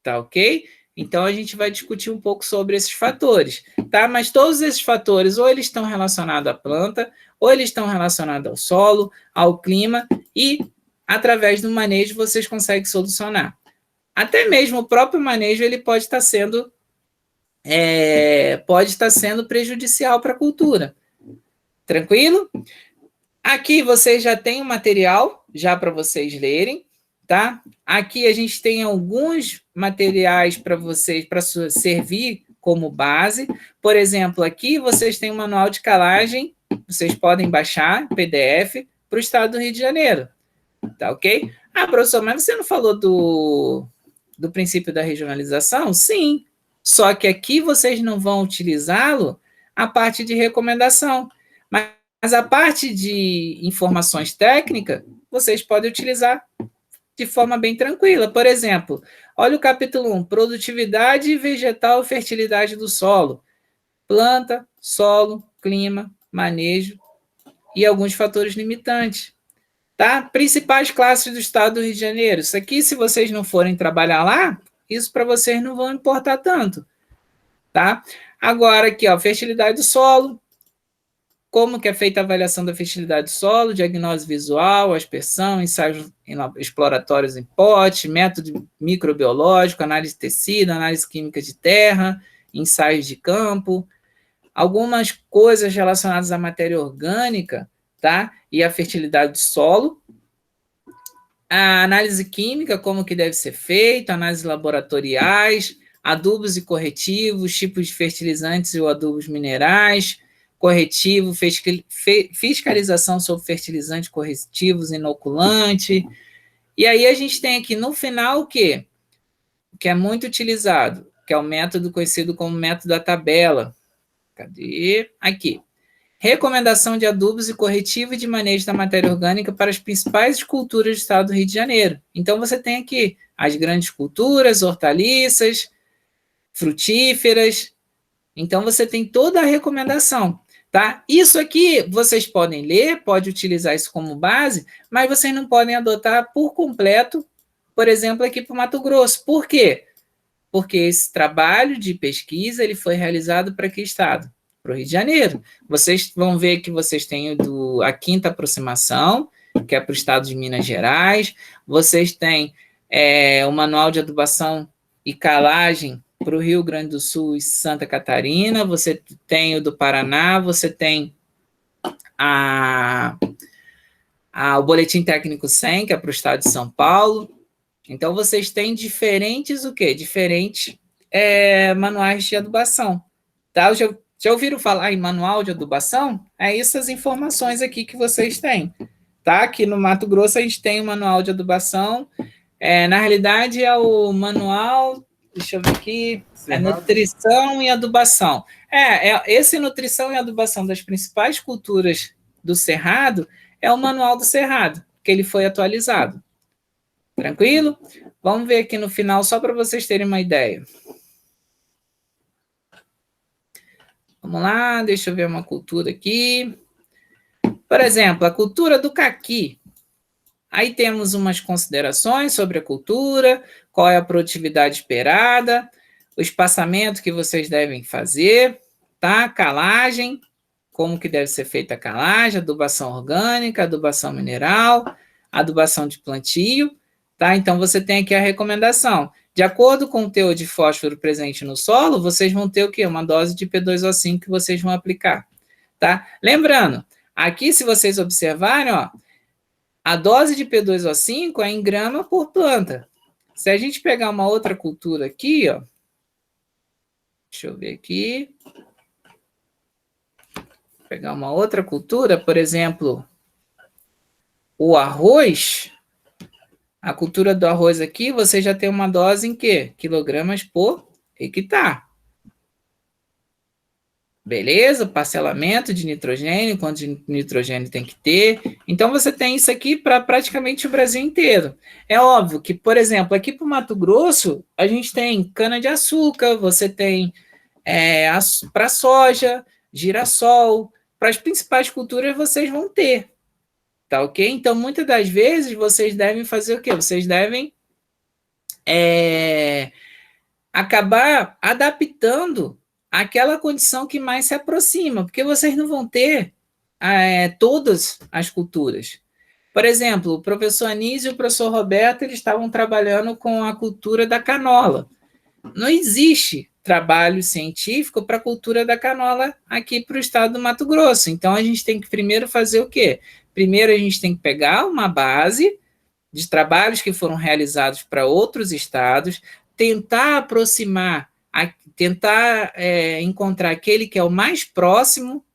Tá ok? Então, a gente vai discutir um pouco sobre esses fatores, tá? Mas todos esses fatores, ou eles estão relacionados à planta, ou eles estão relacionados ao solo, ao clima, e através do manejo vocês conseguem solucionar. Até mesmo o próprio manejo ele pode estar sendo prejudicial para a cultura. Tranquilo? Aqui vocês já têm o material já para vocês lerem, tá? Aqui a gente tem alguns materiais para vocês para servir como base. Por exemplo, aqui vocês têm um manual de calagem, vocês podem baixar PDF para o estado do Rio de Janeiro, tá ok? Ah, professor, mas você não falou do princípio da regionalização? Sim, só que aqui vocês não vão utilizá-lo a parte de recomendação, mas a parte de informações técnicas, vocês podem utilizar de forma bem tranquila. Por exemplo, olha o capítulo 1, produtividade vegetal e fertilidade do solo. Planta, solo, clima, manejo e alguns fatores limitantes. Tá? Principais classes do estado do Rio de Janeiro. Isso aqui, se vocês não forem trabalhar lá, isso para vocês não vão importar tanto. Tá? Agora aqui, ó, fertilidade do solo. Como que é feita a avaliação da fertilidade do solo, diagnose visual, aspersão, ensaios exploratórios em pote, método microbiológico, análise de tecido, análise química de terra, ensaios de campo, algumas coisas relacionadas à matéria orgânica, tá? E à fertilidade do solo, a análise química, como que deve ser feita, análises laboratoriais, adubos e corretivos, tipos de fertilizantes ou adubos minerais, corretivo, fiscalização sobre fertilizantes corretivos, inoculante. E aí a gente tem aqui no final o quê? Que é muito utilizado, que é o método conhecido como método da tabela. Cadê? Aqui. Recomendação de adubos e corretivo de manejo da matéria orgânica para as principais culturas do estado do Rio de Janeiro. Então, você tem aqui as grandes culturas, hortaliças, frutíferas. Então, você tem toda a recomendação. Tá? Isso aqui vocês podem ler, pode utilizar isso como base, mas vocês não podem adotar por completo, por exemplo, aqui para o Mato Grosso. Por quê? Porque esse trabalho de pesquisa ele foi realizado para que estado? Para o Rio de Janeiro. Vocês vão ver que vocês têm a quinta aproximação, que é para o estado de Minas Gerais, vocês têm o manual de adubação e calagem para o Rio Grande do Sul e Santa Catarina, você tem o do Paraná, você tem o Boletim Técnico 100, que é para o estado de São Paulo. Então, vocês têm diferentes manuais de adubação. Tá? Já ouviram falar em manual de adubação? É essas informações aqui que vocês têm. Tá? Aqui no Mato Grosso, a gente tem o manual de adubação. Na realidade, é o manual... Deixa eu ver aqui. Cerrado. É nutrição e adubação. Esse nutrição e adubação das principais culturas do Cerrado é o manual do Cerrado, que ele foi atualizado. Tranquilo? Vamos ver aqui no final, só para vocês terem uma ideia. Vamos lá, deixa eu ver uma cultura aqui. Por exemplo, a cultura do caqui. Aí temos umas considerações sobre a cultura, qual é a produtividade esperada, o espaçamento que vocês devem fazer, tá? Calagem, como que deve ser feita a calagem, adubação orgânica, adubação mineral, adubação de plantio, tá? Então, você tem aqui a recomendação. De acordo com o teor de fósforo presente no solo, vocês vão ter o quê? Uma dose de P2O5 que vocês vão aplicar, tá? Lembrando, aqui, se vocês observarem, ó, a dose de P2O5 é em grama por planta. Se a gente pegar uma outra cultura aqui, ó, deixa eu ver aqui. Pegar uma outra cultura, por exemplo, o arroz. A cultura do arroz aqui, você já tem uma dose em quê? Quilogramas por hectare. Beleza? Parcelamento de nitrogênio, quanto de nitrogênio tem que ter. Então, você tem isso aqui para praticamente o Brasil inteiro. É óbvio que, por exemplo, aqui para o Mato Grosso, a gente tem cana-de-açúcar, você tem para soja, girassol, para as principais culturas vocês vão ter, tá ok? Então, muitas das vezes, vocês devem fazer o quê? Vocês devem acabar adaptando aquela condição que mais se aproxima, porque vocês não vão ter todas as culturas. Por exemplo, o professor Anísio e o professor Roberto, eles estavam trabalhando com a cultura da canola. Não existe trabalho científico para a cultura da canola aqui para o estado do Mato Grosso. Então, a gente tem que primeiro fazer o quê? Primeiro, a gente tem que pegar uma base de trabalhos que foram realizados para outros estados, tentar aproximar, tentar encontrar aquele que é o mais próximo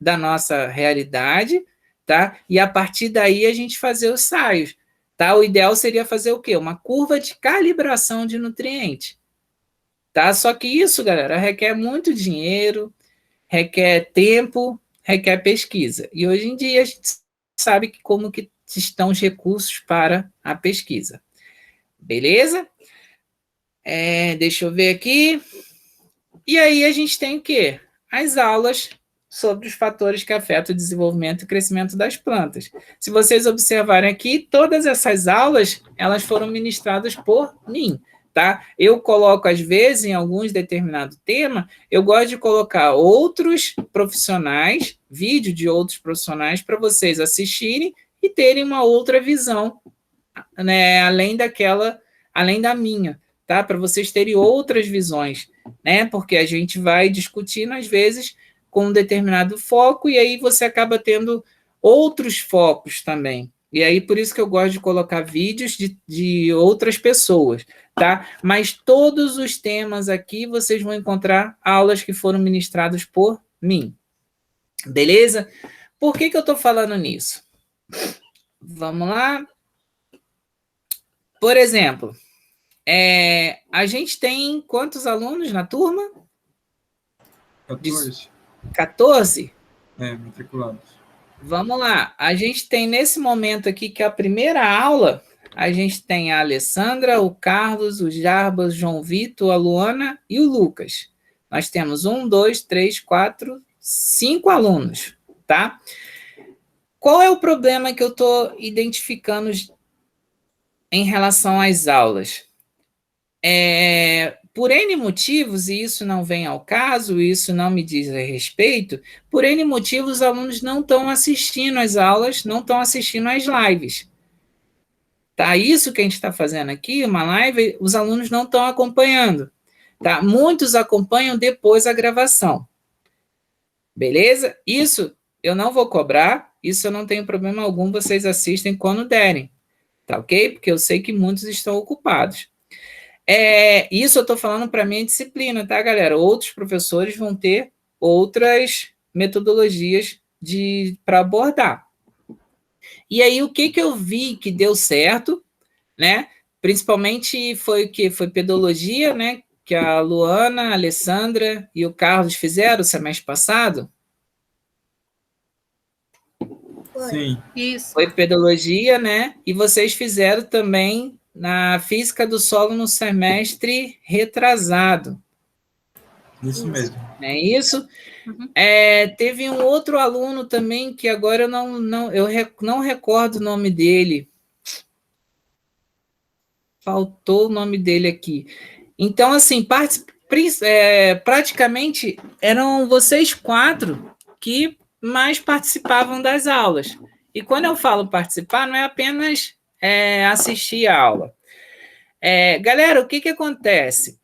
da nossa realidade, tá? E a partir daí a gente fazer os ensaios, tá? O ideal seria fazer o quê? Uma curva de calibração de nutriente, tá? Só que isso, galera, requer muito dinheiro, requer tempo, requer pesquisa. E hoje em dia a gente sabe como que estão os recursos para a pesquisa. Beleza? Deixa eu ver aqui. E aí a gente tem o quê? As aulas sobre os fatores que afetam o desenvolvimento e crescimento das plantas. Se vocês observarem aqui, todas essas aulas, elas foram ministradas por mim, tá? Eu coloco, às vezes, em alguns determinados temas, eu gosto de colocar outros profissionais, vídeo de outros profissionais, para vocês assistirem e terem uma outra visão, né, além da minha, tá? Para vocês terem outras visões, né? Porque a gente vai discutindo, às vezes, com um determinado foco, e aí você acaba tendo outros focos também. E aí, por isso que eu gosto de colocar vídeos de outras pessoas, tá? Mas todos os temas aqui, vocês vão encontrar aulas que foram ministradas por mim. Beleza? Por que eu estou falando nisso? Vamos lá. Por exemplo, a gente tem quantos alunos na turma? 14. 14? Matriculados. Vamos lá. A gente tem nesse momento aqui, que é a primeira aula, a gente tem a Alessandra, o Carlos, o Jarbas, o João Vitor, a Luana e o Lucas. Nós temos 1, 2, 3, 4, 5 alunos, tá? Qual é o problema que eu estou identificando em relação às aulas? Por N motivos, e isso não vem ao caso, isso não me diz a respeito, por N motivos, os alunos não estão assistindo às aulas, não estão assistindo às lives. Tá? Isso que a gente está fazendo aqui, uma live, os alunos não estão acompanhando. Tá? Muitos acompanham depois a gravação. Beleza? Isso eu não vou cobrar, isso eu não tenho problema algum, vocês assistem quando derem. Tá ok? Porque eu sei que muitos estão ocupados. Isso eu estou falando para a minha disciplina, tá, galera? Outros professores vão ter outras metodologias para abordar. E aí, o que eu vi que deu certo, né? Principalmente foi o que? Foi pedologia, né? Que a Luana, a Alessandra e o Carlos fizeram o semestre passado. Sim. Isso. Foi pedologia, né? E vocês fizeram também na física do solo no semestre retrasado. Isso mesmo. Não é isso? Uhum. Teve um outro aluno também que agora eu não recordo o nome dele. Faltou o nome dele aqui. Então, assim, praticamente eram vocês 4 que mais participavam das aulas. E quando eu falo participar, não é apenas assistir a aula. Galera, o que acontece?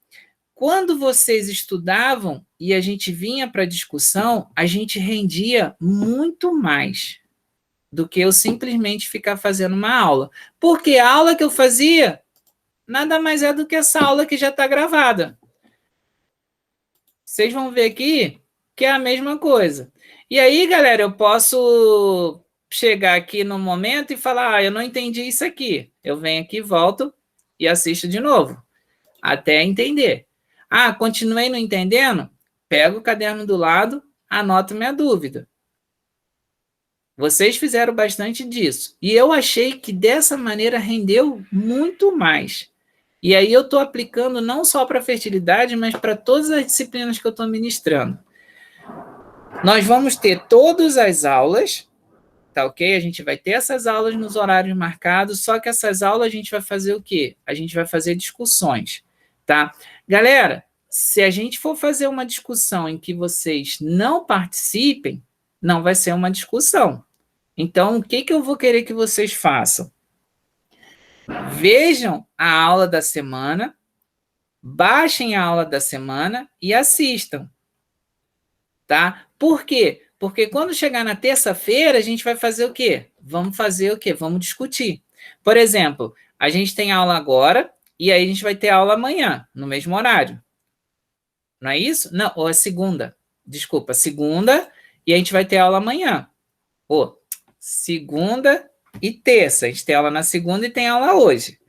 Quando vocês estudavam e a gente vinha para a discussão, a gente rendia muito mais do que eu simplesmente ficar fazendo uma aula. Porque a aula que eu fazia nada mais é do que essa aula que já está gravada. Vocês vão ver aqui que é a mesma coisa. E aí, galera, eu posso chegar aqui no momento e falar, eu não entendi isso aqui. Eu venho aqui, volto e assisto de novo, até entender. Continuei não entendendo? Pego o caderno do lado, anoto minha dúvida. Vocês fizeram bastante disso. E eu achei que dessa maneira rendeu muito mais. E aí eu estou aplicando não só para fertilidade, mas para todas as disciplinas que eu estou ministrando. Nós vamos ter todas as aulas, tá ok? A gente vai ter essas aulas nos horários marcados, só que essas aulas a gente vai fazer o quê? A gente vai fazer discussões, tá? Galera, se a gente for fazer uma discussão em que vocês não participem, não vai ser uma discussão. Então, o que eu vou querer que vocês façam? Vejam a aula da semana, baixem a aula da semana e assistam, tá? Por quê? Porque quando chegar na terça-feira, a gente vai fazer o quê? Vamos fazer o quê? Vamos discutir. Por exemplo, a gente tem aula agora e aí a gente vai ter aula amanhã, no mesmo horário. Não é isso? Não, ou é segunda. Desculpa, segunda e a gente vai ter aula amanhã. Segunda e terça. A gente tem aula na segunda e tem aula hoje.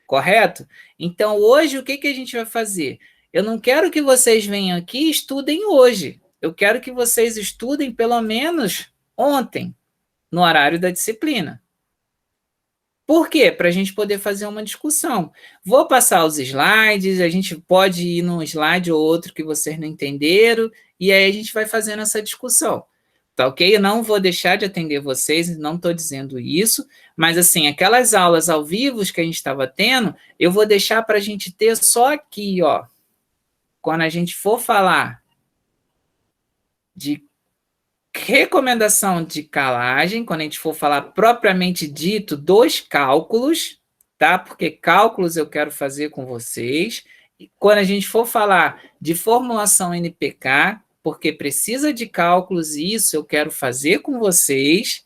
Correto? Então, hoje, o que a gente vai fazer? Eu não quero que vocês venham aqui e estudem hoje. Eu quero que vocês estudem pelo menos ontem, no horário da disciplina. Por quê? Para a gente poder fazer uma discussão. Vou passar os slides, a gente pode ir num slide ou outro que vocês não entenderam, e aí a gente vai fazendo essa discussão. Tá ok? Eu não vou deixar de atender vocês, não estou dizendo isso, mas assim, aquelas aulas ao vivo que a gente estava tendo, eu vou deixar para a gente ter só aqui, ó. Quando a gente for falar de recomendação de calagem, quando a gente for falar propriamente dito dos cálculos, tá? Porque cálculos eu quero fazer com vocês. E quando a gente for falar de formulação NPK, porque precisa de cálculos e isso eu quero fazer com vocês.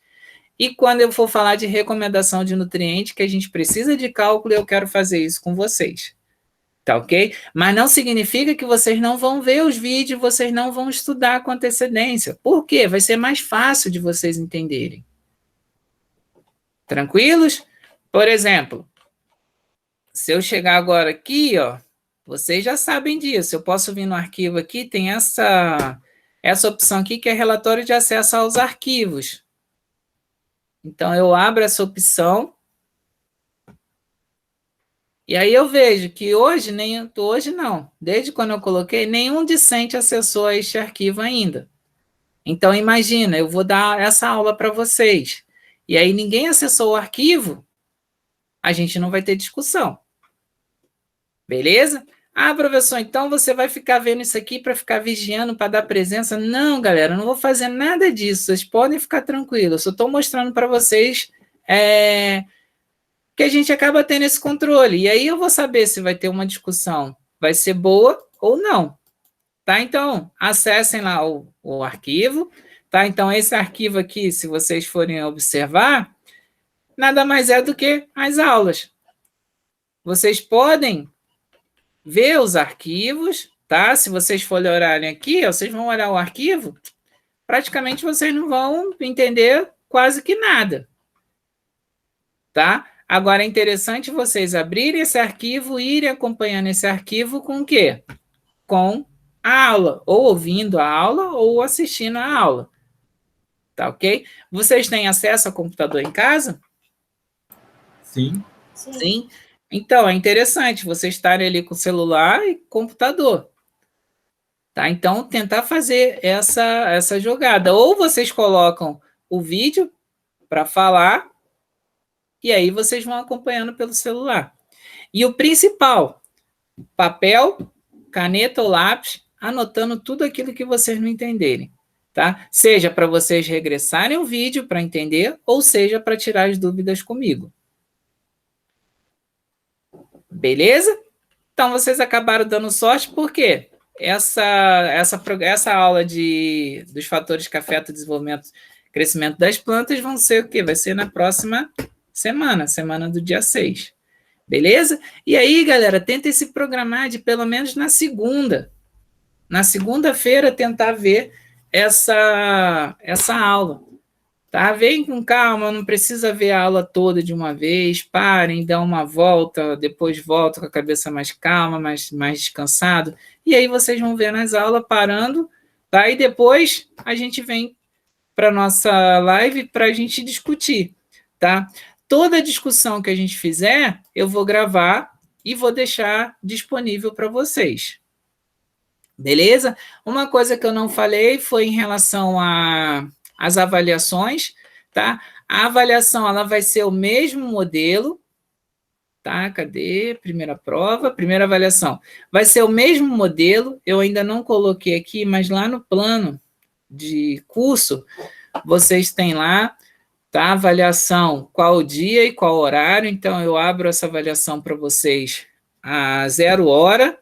E quando eu for falar de recomendação de nutriente, que a gente precisa de cálculo, eu quero fazer isso com vocês. Tá ok? Mas não significa que vocês não vão ver os vídeos, vocês não vão estudar com antecedência. Por quê? Vai ser mais fácil de vocês entenderem. Tranquilos? Por exemplo, se eu chegar agora aqui, ó, vocês já sabem disso. Eu posso vir no arquivo aqui, tem essa opção aqui que é relatório de acesso aos arquivos. Então, eu abro essa opção. E aí eu vejo que hoje não, desde quando eu coloquei, nenhum discente acessou a este arquivo ainda. Então, imagina, eu vou dar essa aula para vocês. E aí ninguém acessou o arquivo, a gente não vai ter discussão. Beleza? Ah, professor, então você vai ficar vendo isso aqui para ficar vigiando, para dar presença? Não, galera, eu não vou fazer nada disso. Vocês podem ficar tranquilos. Eu só estou mostrando para vocês que a gente acaba tendo esse controle. E aí eu vou saber se vai ter uma discussão, vai ser boa ou não. Tá? Então, acessem lá o arquivo. Tá? Então, esse arquivo aqui, se vocês forem observar, nada mais é do que as aulas. Vocês podem ver os arquivos, tá? Se vocês forem olharem aqui, ó, vocês vão olhar o arquivo, praticamente vocês não vão entender quase que nada. Tá? Agora, é interessante vocês abrirem esse arquivo e irem acompanhando esse arquivo com o quê? Com a aula, ou ouvindo a aula, ou assistindo a aula. Tá ok? Vocês têm acesso ao computador em casa? Sim. Sim. Então, é interessante vocês estarem ali com celular e computador. Tá? Então, tentar fazer essa jogada. Ou vocês colocam o vídeo para falar, e aí vocês vão acompanhando pelo celular. E o principal, papel, caneta ou lápis, anotando tudo aquilo que vocês não entenderem. Tá? Seja para vocês regressarem o vídeo para entender, ou seja para tirar as dúvidas comigo. Beleza? Então, vocês acabaram dando sorte, porque essa aula dos fatores que afetam o desenvolvimento e crescimento das plantas vão ser o quê? Vai ser na próxima semana do dia 6. Beleza? E aí, galera, tenta se programar de pelo menos na segunda. Na segunda-feira, tentar ver essa aula. Tá? Vem com calma, não precisa ver a aula toda de uma vez, parem, dá uma volta, depois volta com a cabeça mais calma, mais descansado, e aí vocês vão ver nas aulas parando, tá? E depois a gente vem para a nossa live para a gente discutir, tá? Toda discussão que a gente fizer, eu vou gravar e vou deixar disponível para vocês. Beleza? Uma coisa que eu não falei foi em relação às avaliações, tá? A avaliação, ela vai ser o mesmo modelo, tá? Cadê? Primeira prova, primeira avaliação. Vai ser o mesmo modelo, eu ainda não coloquei aqui, mas lá no plano de curso, vocês têm lá, tá? Avaliação, qual o dia e qual horário, então eu abro essa avaliação para vocês a 0h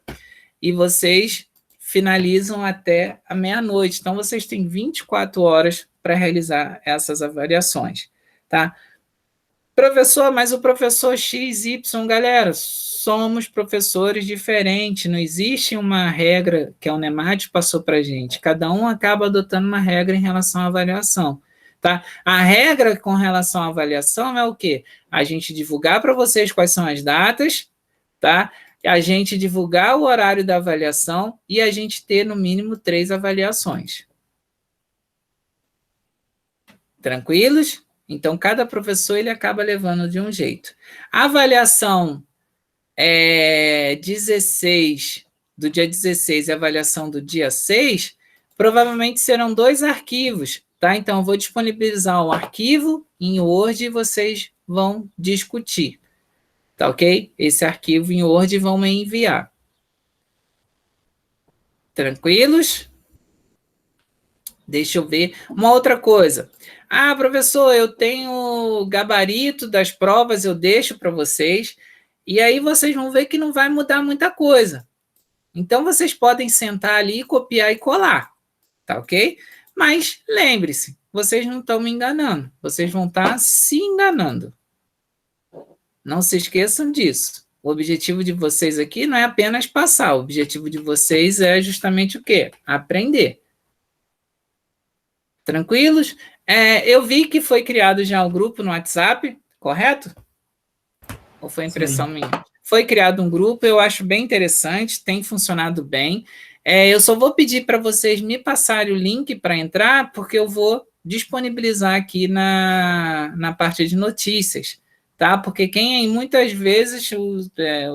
e vocês finalizam até a meia-noite. Então, vocês têm 24 horas para realizar essas avaliações, tá? Professor, mas o professor XY, galera, somos professores diferentes, não existe uma regra que a Unemate passou para a gente, cada um acaba adotando uma regra em relação à avaliação, tá? A regra com relação à avaliação é o quê? A gente divulgar para vocês quais são as datas, tá? A gente divulgar o horário da avaliação e a gente ter, no mínimo, 3 avaliações. Tranquilos? Então, cada professor ele acaba levando de um jeito. A avaliação do dia 16 e a avaliação do dia 6, provavelmente serão 2 arquivos, tá? Então, eu vou disponibilizar um arquivo em Word e vocês vão discutir. Tá ok? Esse arquivo em Word vão me enviar. Tranquilos? Deixa eu ver. Uma outra coisa. Ah, professor, eu tenho o gabarito das provas, eu deixo para vocês. E aí vocês vão ver que não vai mudar muita coisa. Então, vocês podem sentar ali, copiar e colar. Tá ok? Mas lembre-se, vocês não estão me enganando. Vocês vão estar se enganando. Não se esqueçam disso. O objetivo de vocês aqui não é apenas passar. O objetivo de vocês é justamente o quê? Aprender. Tranquilos? Eu vi que foi criado já um grupo no WhatsApp, correto? Ou foi impressão minha? Foi criado um grupo, eu acho bem interessante, tem funcionado bem. Eu só vou pedir para vocês me passarem o link para entrar, porque eu vou disponibilizar aqui na parte de notícias. Tá? Porque muitas vezes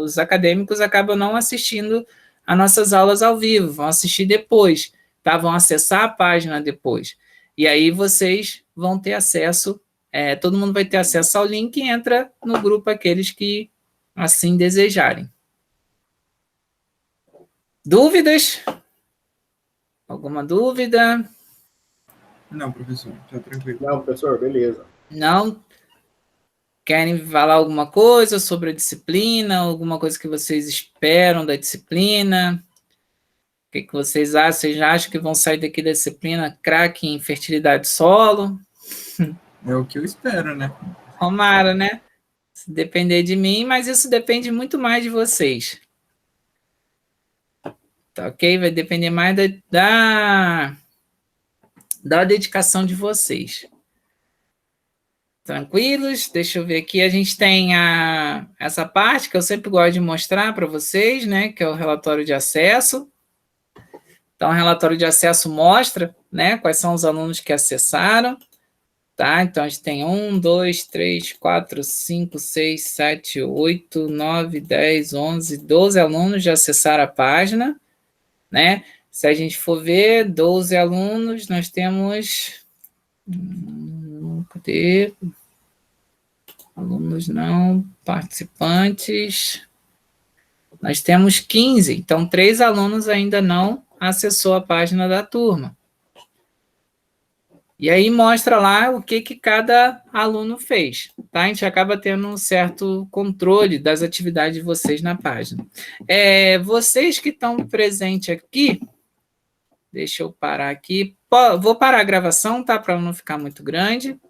os acadêmicos acabam não assistindo as nossas aulas ao vivo, vão assistir depois, tá? Vão acessar a página depois. E aí vocês vão ter acesso, todo mundo vai ter acesso ao link e entra no grupo aqueles que assim desejarem. Dúvidas? Alguma dúvida? Não, professor, tá tranquilo. Não, professor, beleza. Não? Querem falar alguma coisa sobre a disciplina? Alguma coisa que vocês esperam da disciplina? O que vocês acham? Vocês acham que vão sair daqui da disciplina craque em fertilidade solo? É o que eu espero, né? Tomara, né? Se depender de mim, mas isso depende muito mais de vocês. Tá ok? Vai depender mais da dedicação de vocês. Tranquilos? Deixa eu ver aqui. A gente tem essa parte que eu sempre gosto de mostrar para vocês, né? Que é o relatório de acesso. Então, o relatório de acesso mostra, né? Quais são os alunos que acessaram. Tá? Então, a gente tem 1, 2, 3, 4, 5, 6, 7, 8, 9, 10, 11, 12 alunos já acessaram a página, né? Se a gente for ver, 12 alunos, nós temos... Cadê? Alunos não, participantes. Nós temos 15, então 3 alunos ainda não acessou a página da turma. E aí mostra lá o que cada aluno fez, tá? A gente acaba tendo um certo controle das atividades de vocês na página. Vocês que estão presentes aqui, deixa eu parar aqui. Vou parar a gravação, tá? Para não ficar muito grande.